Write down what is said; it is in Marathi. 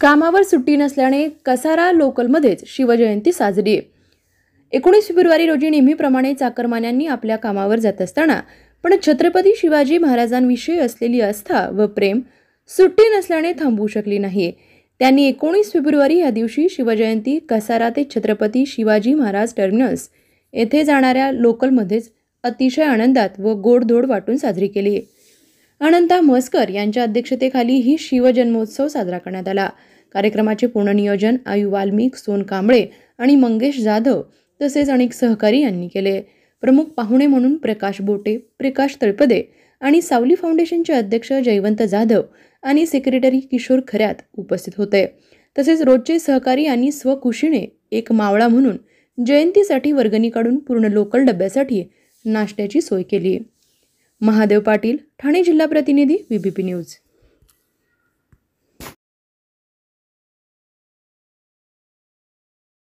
कामावर सुट्टी नसल्याने कसारा लोकलमध्येच शिवजयंती साजरी. 19 फेब्रुवारी रोजी नेहमीप्रमाणे चाकरमान्यांनी आपल्या कामावर जात असताना पण छत्रपती शिवाजी महाराजांविषयी असलेली आस्था व प्रेम सुट्टी नसल्याने थांबवू शकली नाही. त्यांनी 19 फेब्रुवारी या दिवशी शिवजयंती कसारा ते छत्रपती शिवाजी महाराज टर्मिनस येथे जाणाऱ्या लोकलमध्येच अतिशय आनंदात व गोडधोड वाटून साजरी केली. अनंता म्हसकर यांच्या अध्यक्षतेखाली ही शिवजन्मोत्सव साजरा करण्यात आला. कार्यक्रमाचे पूर्ण नियोजन आयु वाल्मिक, सोन कांबळे आणि मंगेश जाधव तसेच अनेक सहकारी यांनी केले. प्रमुख पाहुणे म्हणून प्रकाश बोटे, प्रकाश तळपदे आणि सावली फाउंडेशनचे अध्यक्ष जयवंत जाधव आणि सेक्रेटरी किशोर खऱ्यात उपस्थित होते. तसेच रोजचे सहकारी यांनी स्वखुशीने एक मावळा म्हणून जयंतीसाठी वर्गणी काढून पूर्ण लोकल डब्यासाठी नाश्त्याची सोय केली. महादेव पाटील, ठाणे जिल्हा प्रतिनिधी, VBP न्यूज.